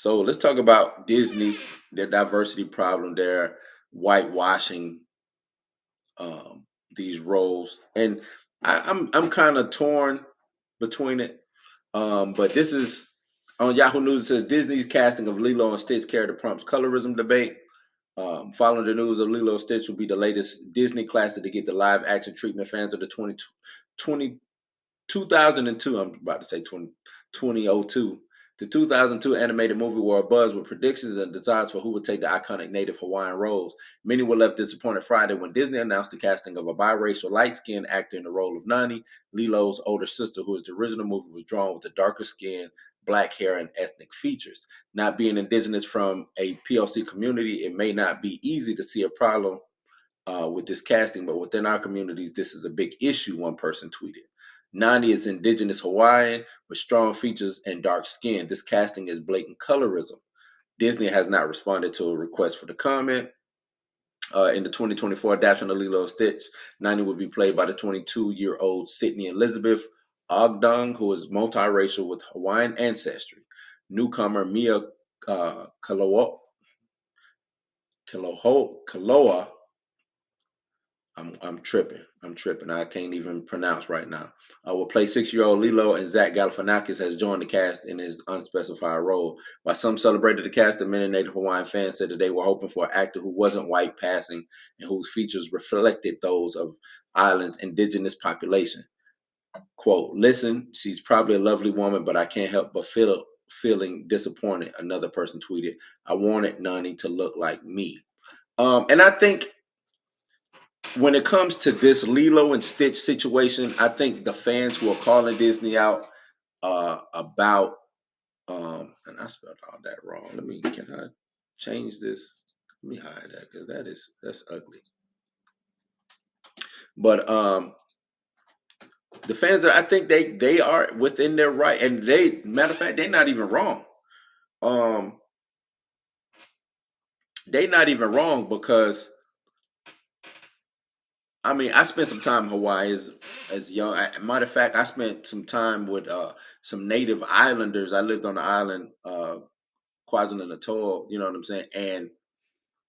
So let's talk about Disney, their diversity problem, their whitewashing these roles, and I'm kind of torn between it. But this is on Yahoo News. It says Disney's casting of Lilo and Stitch carried the prompts colorism debate. Following the news of Lilo and Stitch will be the latest Disney classic to get the live action treatment fans of the 2002, I'm about to say 2002. The 2002 animated movie wore a buzz with predictions and desires for who would take the iconic native Hawaiian roles. Many were left disappointed Friday when Disney announced the casting of a biracial light-skinned actor in the role of Nani, Lilo's older sister, who is the original movie was drawn with the darker skin, black hair, and ethnic features. Not being indigenous from a POC community, it may not be easy to see a problem with this casting, but within our communities, this is a big issue, one person tweeted. Nani is indigenous Hawaiian with strong features and dark skin. This casting is blatant colorism. Disney has not responded to a request for the comment. In the 2024 adaptation of Lilo and Stitch, Nani will be played by the 22-year-old Sydney Elizabeth Ogdong, who is multiracial with Hawaiian ancestry. Newcomer Mia Kaloa, I'm tripping. I'm tripping. I can't even pronounce right now. Will play 6-year-old Lilo, and Zach Galifianakis has joined the cast in his unspecified role. While some celebrated the cast, many Native Hawaiian fans said that they were hoping for an actor who wasn't white passing and whose features reflected those of island's indigenous population. Quote, listen, she's probably a lovely woman, but I can't help but feeling disappointed, another person tweeted. I wanted Nani to look like me. And I think when it comes to this Lilo and Stitch situation, I think the fans who are calling Disney out about and I spelled all that wrong. Can I change this? Let me hide that because that's ugly. But the fans that I think they are within their right, and they matter of fact, they're not even wrong. Um, they not even wrong because I mean, I spent some time in Hawaii as young. Matter of fact, I spent some time with some native islanders. I lived on the island, KwaZulu Natal. You know what I'm saying? And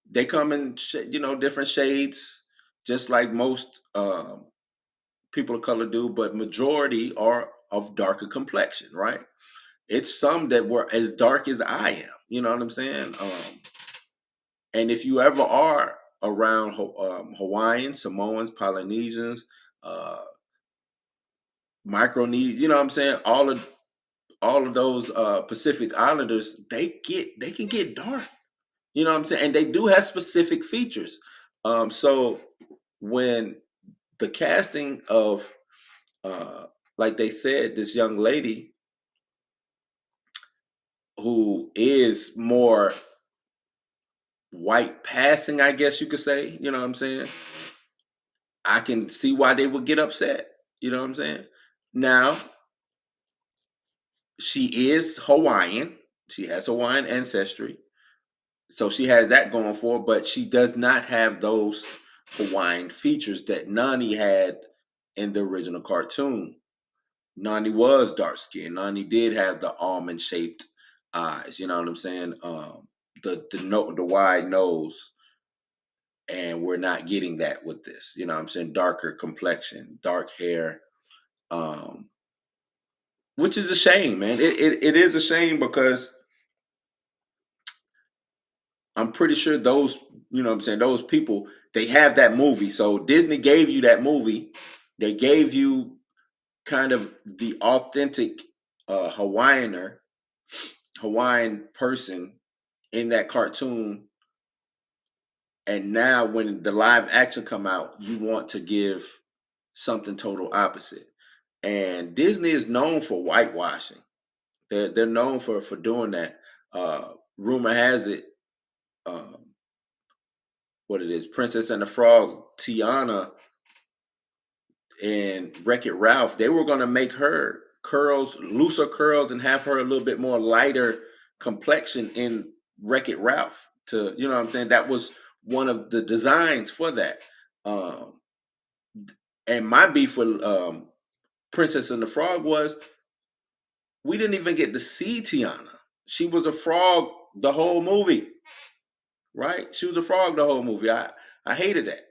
they come in, different shades, just like most people of color do. But majority are of darker complexion, right? It's some that were as dark as I am. You know what I'm saying? And if you ever are around Hawaiians, Samoans, Polynesians, uh, Micronesians, you know what I'm saying? All of those Pacific Islanders, they can get dark. You know what I'm saying? And they do have specific features. So when the casting of like they said, this young lady who is more white passing, I guess you could say, you know what I'm saying? I can see why they would get upset. You know what I'm saying? Now, she is Hawaiian. She has Hawaiian ancestry. So she has that going for her, but she does not have those Hawaiian features that Nani had in the original cartoon. Nani was dark skinned. Nani did have the almond shaped eyes. You know what I'm saying? The wide nose, and we're not getting that with this. You know what I'm saying? Darker complexion, dark hair, um, which is a shame, man. It is a shame because I'm pretty sure those, you know what I'm saying, those people, they have that movie. So Disney gave you that movie. They gave you kind of the authentic Hawaiian person in that cartoon. And now when the live action come out, you want to give something total opposite. And Disney is known for whitewashing. They're known for doing that. Rumor has it, um, what it is, Princess and the Frog, Tiana and Wreck-It Ralph, they were gonna make her curls, looser curls, and have her a little bit more lighter complexion in Wreck-It Ralph. To you know what I'm saying? That was one of the designs for that. Um, and my beef with Princess and the Frog was we didn't even get to see Tiana. she was a frog the whole movie, right? She was a frog the whole movie. I hated that.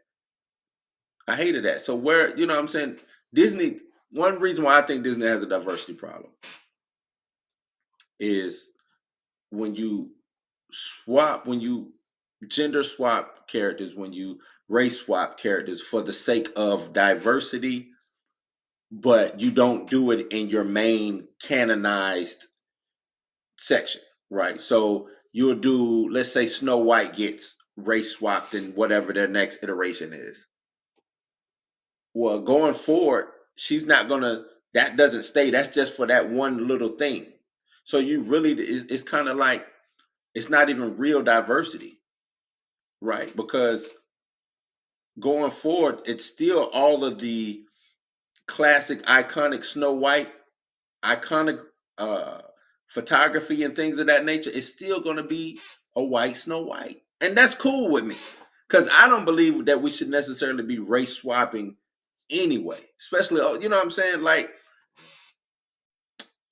I hated that. So where, you know what I'm saying? Disney, one reason why I think Disney has a diversity problem is when you when you gender swap characters, when you race swap characters for the sake of diversity, but you don't do it in your main canonized section, right? So you'll do, let's say Snow White gets race swapped in whatever their next iteration is. Well, going forward, she's not gonna. That doesn't stay. That's just for that one little thing. So you really, it's kind of like it's not even real diversity, right? Because going forward, it's still all of the classic, iconic Snow White, iconic uh, photography and things of that nature. It's still going to be a white Snow White, and that's cool with me because I don't believe that we should necessarily be race swapping anyway. Especially, you know what I'm saying? Like,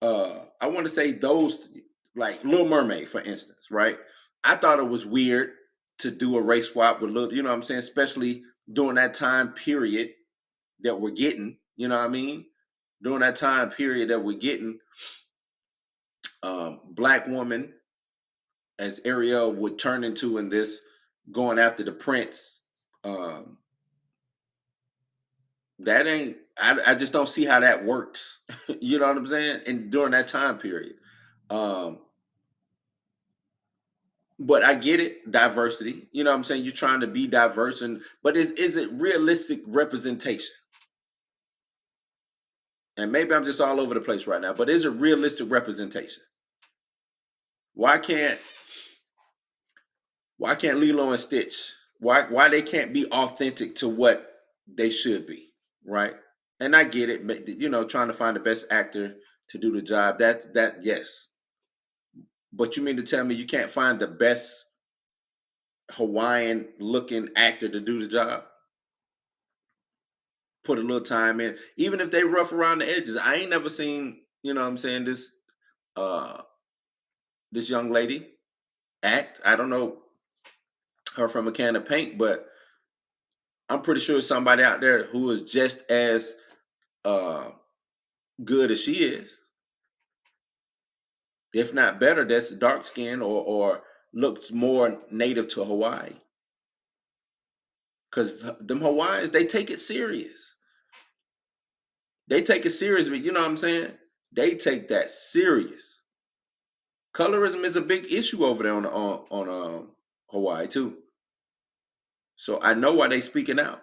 I want to say those, like Little Mermaid, for instance, right? I thought it was weird to do a race swap with little, you know what I'm saying? Especially during that time period that we're getting, you know what I mean? During that time period that we're getting, black woman as Ariel would turn into in this, going after the prince. Um, that ain't. I just don't see how that works. You know what I'm saying? And during that time period, um, but I get it, diversity. You know what I'm saying? You're trying to be diverse, and but is it realistic representation? And maybe I'm just all over the place right now, but is it realistic representation? Why can't Lilo and Stitch? Why they can't be authentic to what they should be, right? And I get it, you know, trying to find the best actor to do the job. That yes, but you mean to tell me you can't find the best Hawaiian looking actor to do the job? Put a little time in, even if they rough around the edges. I ain't never seen, you know what I'm saying, uh this young lady act. I don't know her from a can of paint, but I'm pretty sure somebody out there who is just as uh good as she is, if not better, that's dark skin or looks more native to Hawaii. Cause them Hawaiians, they take it serious. They take it serious, but you know what I'm saying? They take that serious. Colorism is a big issue over there on Hawaii too. So I know why they speaking out.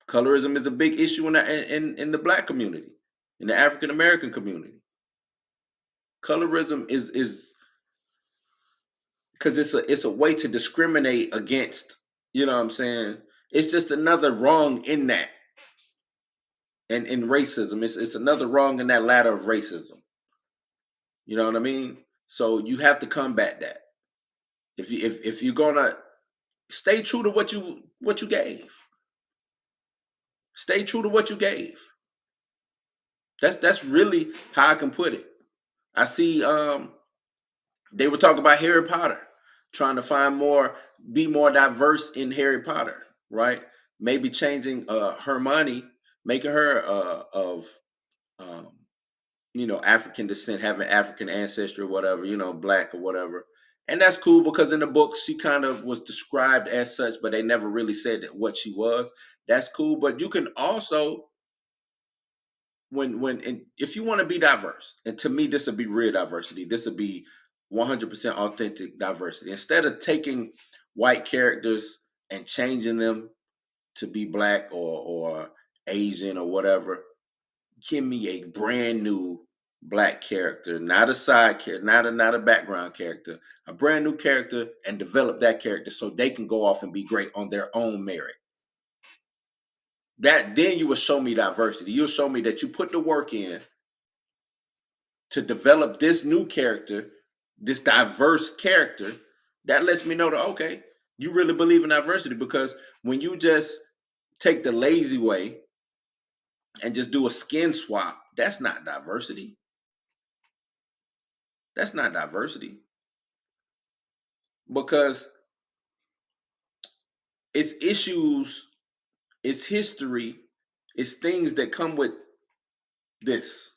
Colorism is a big issue in the black community, in the African American community. Colorism is because it's a way to discriminate against, you know what I'm saying? It's just another wrong in that. And in racism, it's another wrong in that ladder of racism. You know what I mean? So you have to combat that. If you're gonna stay true to what you gave. Stay true to what you gave. That's really how I can put it. I see they were talking about Harry Potter, trying to find more, be more diverse in Harry Potter, right? Maybe changing Hermione, making her of um, you know, African descent, having African ancestry or whatever, you know, black or whatever. And that's cool because in the books she kind of was described as such, but they never really said that what she was. That's cool. But you can also, when and if you want to be diverse, and to me this would be real diversity. This would be 100% authentic diversity. Instead of taking white characters and changing them to be black or Asian or whatever, give me a brand new black character, not a side character, not a background character, a brand new character, and develop that character so they can go off and be great on their own merit. That then you will show me diversity. You'll show me that you put the work in to develop this new character, this diverse character. That lets me know that okay, you really believe in diversity because when you just take the lazy way and just do a skin swap, that's not diversity. That's not diversity because it's issues, it's history, it's things that come with this,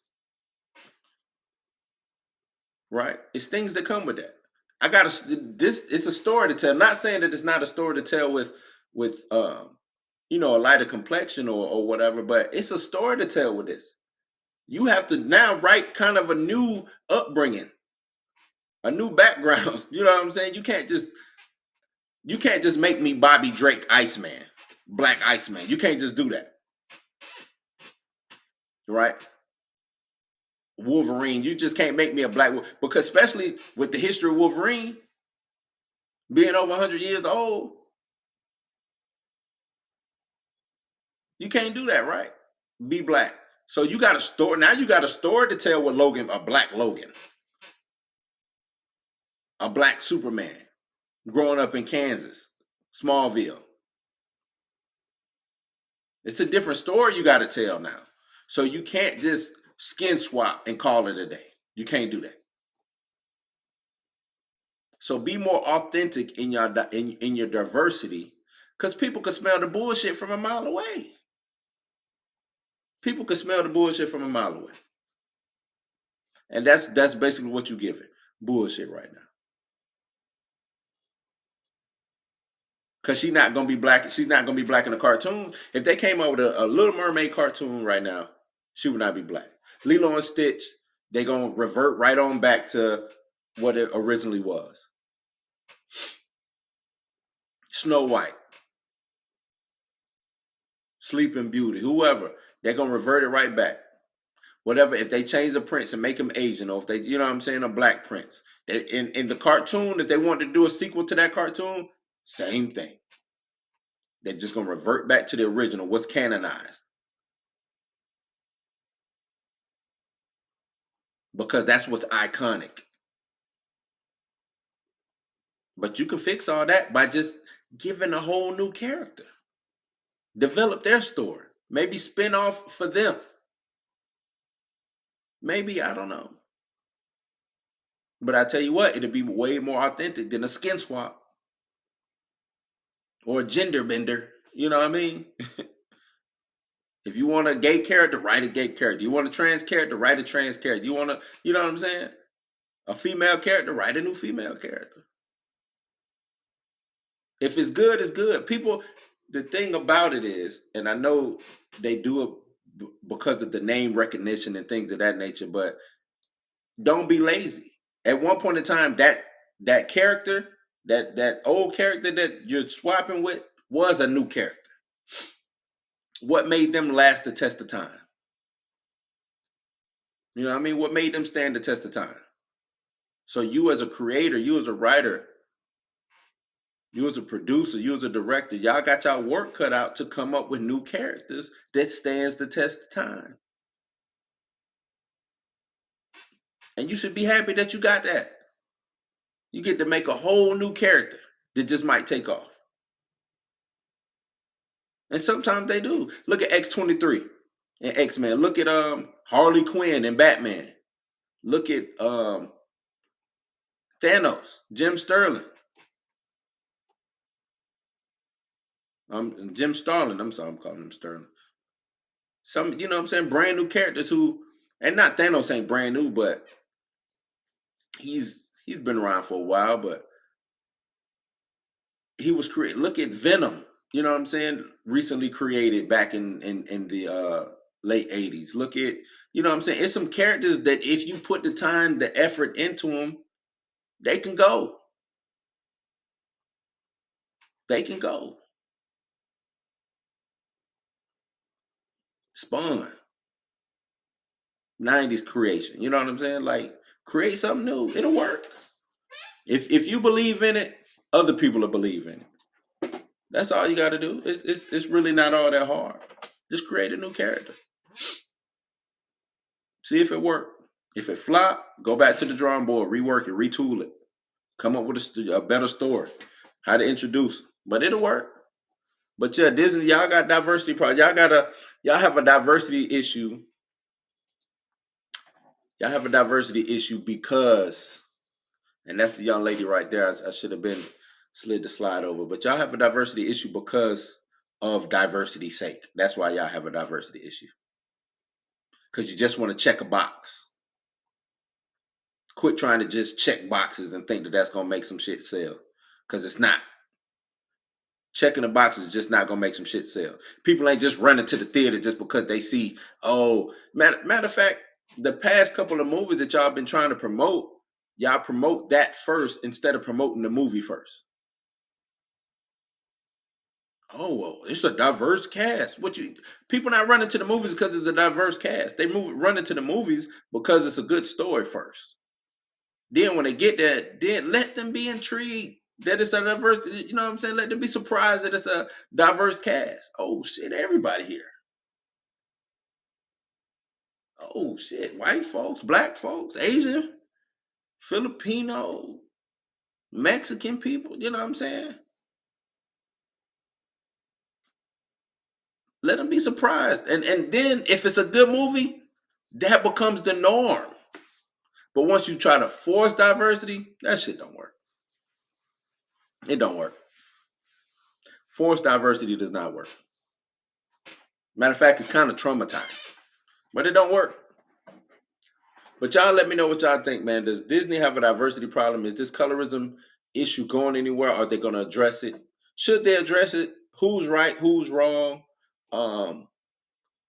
right? It's things that come with that. I got to this. It's a story to tell. I'm not saying that it's not a story to tell with a lighter complexion or whatever, but it's a story to tell with this. You have to now write kind of a new upbringing, a new background. You know what I'm saying? You can't just make me Bobby Drake Iceman, Black Iceman. You can't just do that, right? Wolverine. You just can't make me a black because especially with the history of Wolverine being over 100 years old, you can't do that, right? Be black. So you got a story. Now you got a story to tell with Logan, a black Logan, a black Superman, growing up in Kansas, Smallville. It's a different story you got to tell now. So you can't just skin swap and call it a day. You can't do that. So be more authentic in your diversity, because people can smell the bullshit from a mile away. People can smell the bullshit from a mile away, and that's basically what you give it, bullshit right now. Because she's not gonna be black. She's not gonna be black in a cartoon. If they came out with a Little Mermaid cartoon right now, she would not be black. Lilo and Stitch, they gonna revert right on back to what it originally was. Snow White, Sleeping Beauty, whoever, they're gonna revert it right back. Whatever, if they change the prince and make him Asian, or if they, you know what I'm saying, a black prince. In the cartoon, if they wanted to do a sequel to that cartoon, same thing. They're just gonna revert back to the original, what's canonized. Because that's what's iconic. But you can fix all that by just giving a whole new character. Develop their story. Maybe spin off for them. Maybe, I don't know. But I tell you what, it'll be way more authentic than a skin swap or a gender bender. You know what I mean? If you want a gay character, write a gay character. You want a trans character, write a trans character. You want to, you know what I'm saying? A female character, write a new female character. If it's good, it's good. People, the thing about it is, and I know they do it because of the name recognition and things of that nature, but don't be lazy. At one point in time, that character, that old character that you're swapping with was a new character. What made them last the test of time? You know what I mean? What made them stand the test of time? So you as a creator, you as a writer, you as a producer, you as a director, y'all got y'all work cut out to come up with new characters that stands the test of time. And you should be happy that you got that. You get to make a whole new character that just might take off. And sometimes they do. Look at X-23 and X-Men. Look at Harley Quinn and Batman. Look at Thanos, Jim Sterling. Jim Starlin. I'm sorry, I'm calling him Sterling. Some, you know what I'm saying, brand new characters who, and not Thanos ain't brand new, but he's been around for a while, but he was created. Look at Venom. You know what I'm saying? Recently created back in the late '80s. Look at, you know what I'm saying? It's some characters that if you put the time, the effort into them, they can go. They can go. Spawn, '90s creation. You know what I'm saying? Like create something new. It'll work. If you believe in it, other people will believe in it. That's all you got to do. It's really not all that hard. Just create a new character. See if it worked. If it flop, go back to the drawing board, rework it, retool it, come up with a better story, how to introduce. But it'll work. But yeah, Disney, y'all got diversity problems. Y'all have a diversity issue. Y'all have a diversity issue because, and that's the young lady right there. I should have been slid the slide over, but y'all have a diversity issue because of diversity's sake. That's why y'all have a diversity issue, because you just want to check a box. Quit trying to just check boxes and think that that's gonna make some shit sell, because it's not. Checking the boxes is just not gonna make some shit sell. People ain't just running to the theater just because they see. Oh, matter of fact, the past couple of movies that y'all been trying to promote, y'all promote that first instead of promoting the movie first. Oh well, it's a diverse cast. What you people not running to the movies because it's a diverse cast. They running to the movies because it's a good story first. Then when they get there, then let them be intrigued that it's a diverse. You know what I'm saying? Let them be surprised that it's a diverse cast. Oh shit, everybody here. Oh shit, white folks, black folks, Asian, Filipino, Mexican people. You know what I'm saying? Let them be surprised, and then if it's a good movie, that becomes the norm. But once you try to force diversity, that shit don't work. It don't work. Forced diversity does not work. Matter of fact, it's kind of traumatizing, but it don't work. But y'all let me know what y'all think, man. Does Disney have a diversity problem? Is this colorism issue going anywhere? Are they going to address it? Should they address it? Who's right? Who's wrong? Um,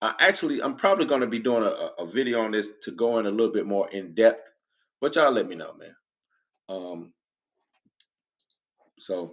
I'm probably going to be doing a video on this to go in a little bit more in depth. But y'all let me know, man. So